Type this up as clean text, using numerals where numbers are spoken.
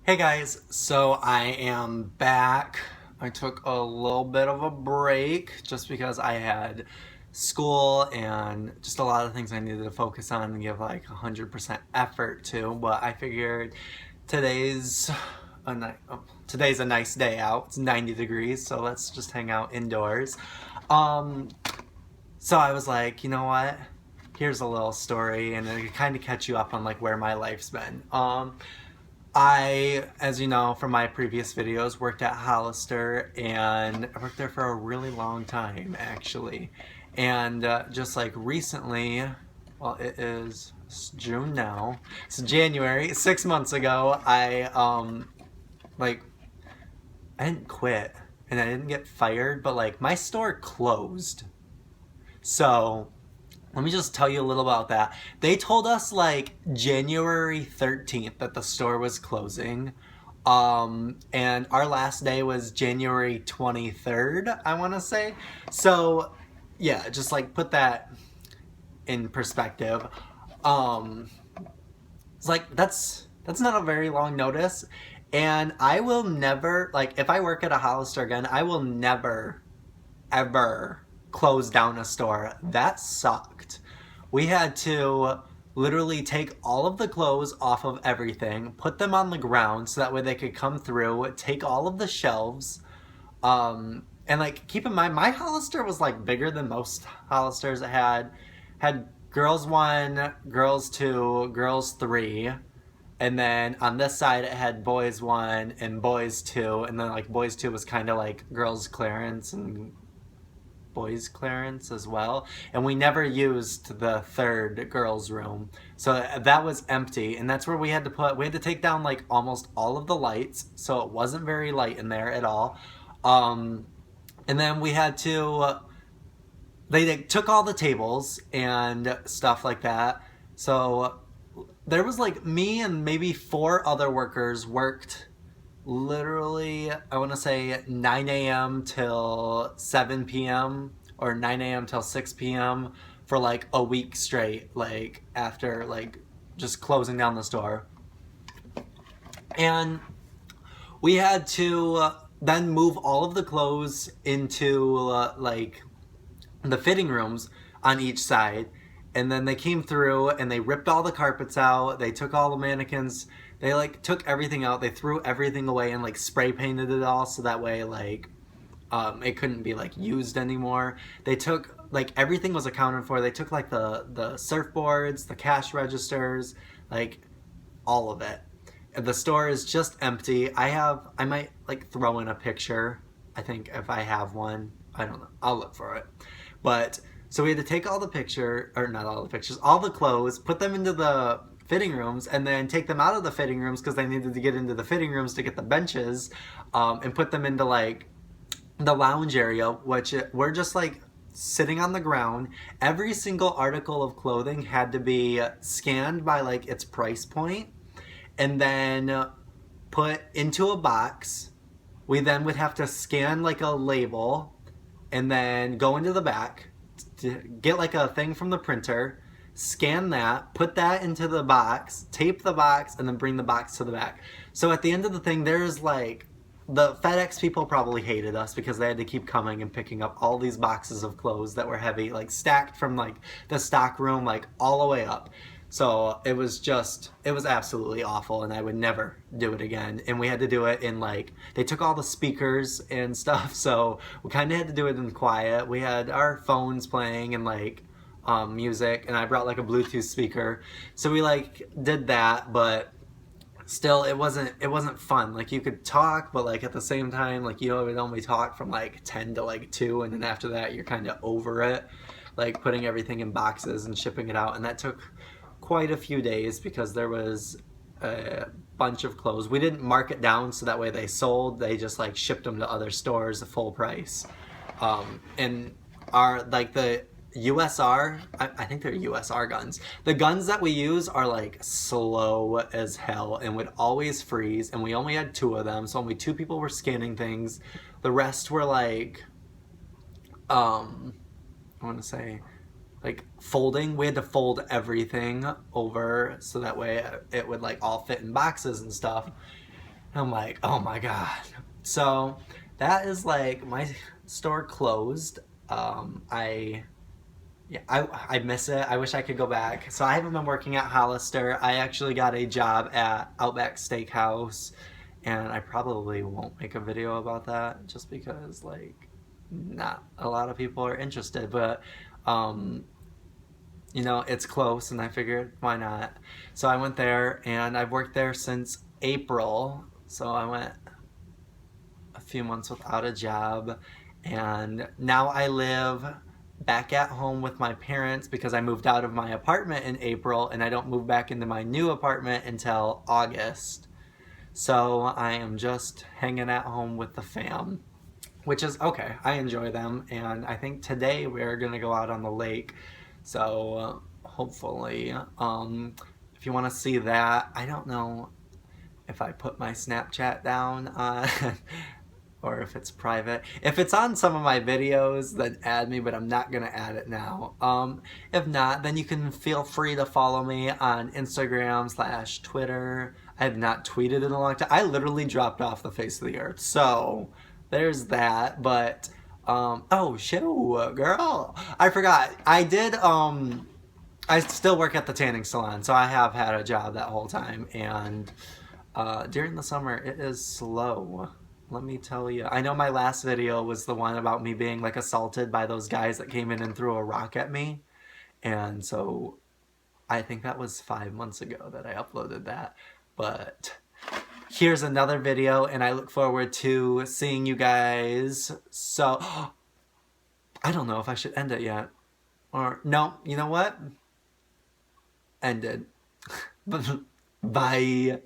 Hey guys, so I am back. I took a little bit of a break just because I had school and just a lot of things I needed to focus on and give like 100% effort to. But I figured today's today's a nice day out. It's 90 degrees, so let's just hang out indoors. Um, so I was like, you know what? Here's a little story, and it kind of catch you up on like where my life's been. I, as you know from my previous videos, worked at Hollister, and I worked there for a really long time, actually. And just like recently, well, it is June now. It's January. 6 months ago, like I didn't quit and I didn't get fired, but like my store closed. So let me just tell you a little about that. They told us like January 13th that the store was closing. And our last day was January 23rd, I want to say. So, yeah, just like put that in perspective. Um, it's like that's not a very long notice, and I will never like if I work at a Hollister again, I will never ever close down a store. That sucked. We had to literally take all of the clothes off of everything, put them on the ground so that way they could come through, take all of the shelves. And like keep in mind my Hollister was like bigger than most Hollisters. It had girls one, girls two, girls three, and then on this side it had boys one and boys two, and then like boys two was kind of like girls clearance and boys clearance as well, and we never used the third girls room, so that was empty, and that's where we had to take down like almost all of the lights, so it wasn't very light in there at all. um and then we had to they took all the tables and stuff like that, so there was like me and maybe four other workers worked literally, I want to say 9 a.m. till 7 p.m. or 9 a.m. till 6 p.m. for like a week straight, like after like just closing down the store. And we had to then move all of the clothes into like the fitting rooms on each side. And then they came through and they ripped all the carpets out. They took all the mannequins. They like took everything out. They threw everything away and like spray painted it all so that way like it couldn't be like used anymore. They took like everything was accounted for. They took like the surfboards, the cash registers, like all of it. The store is just empty. I might like throw in a picture. I think if I have one, I don't know. I'll look for it. But so we had to take all the picture, or not all the pictures, all the clothes, put them into the fitting rooms, and then take them out of the fitting rooms because they needed to get into the fitting rooms to get the benches, and put them into like the lounge area, which we're just like sitting on the ground. Every single article of clothing had to be scanned by like its price point and then put into a box. We then would have to scan like a label and then go into the back to get like a thing from the printer, scan that, put that into the box, tape the box, and then bring the box to the back. So at the end of the thing, there's like the FedEx people probably hated us because they had to keep coming and picking up all these boxes of clothes that were heavy, like stacked from like the stock room, like all the way up. So it was absolutely awful, and I would never do it again. And we had to do it in like, they took all the speakers and stuff, so we kind of had to do it in quiet. We had our phones playing and like music, and I brought like a Bluetooth speaker. So we like did that, but still it wasn't fun. Like you could talk, but like at the same time, like you would only talk from like 10 to like 2, and then after that you're kind of over it, like putting everything in boxes and shipping it out. And that took quite a few days because there was a bunch of clothes. We didn't mark it down so that way they sold. They just like shipped them to other stores at full price. And our like the USR, I think they're USR guns. The guns that we use are like slow as hell and would always freeze. And we only had two of them, so only two people were scanning things. The rest were like, I want to say, like folding. We had to fold everything over so that way it would like all fit in boxes and stuff. I'm like, oh my god. So that is like my store closed. I Yeah, I miss it. I wish I could go back. So I haven't been working at Hollister. I actually got a job at Outback Steakhouse, and I probably won't make a video about that just because like not a lot of people are interested. But um, it's close, and I figured why not. So I went there, and I've worked there since April. So I went a few months without a job, and now I live back at home with my parents because I moved out of my apartment in April, and I don't move back into my new apartment until August. So I am just hanging at home with the fam, which is okay. I enjoy them, and I think today we're gonna go out on the lake. So hopefully, if you want to see that, I don't know if I put my Snapchat down or if it's private. If it's on some of my videos, then add me, but I'm not gonna add it now. If not, then you can feel free to follow me on Instagram/Twitter. I have not tweeted in a long time. I literally dropped off the face of the earth. So there's that. But oh shoot, girl, I forgot. I still work at the tanning salon, so I have had a job that whole time, and during the summer it is slow. Let me tell you. I know my last video was the one about me being like assaulted by those guys that came in and threw a rock at me, and so I think that was 5 months ago that I uploaded that. But here's another video, and I look forward to seeing you guys. So I don't know if I should end it yet, or no. You know what? Ended. Bye.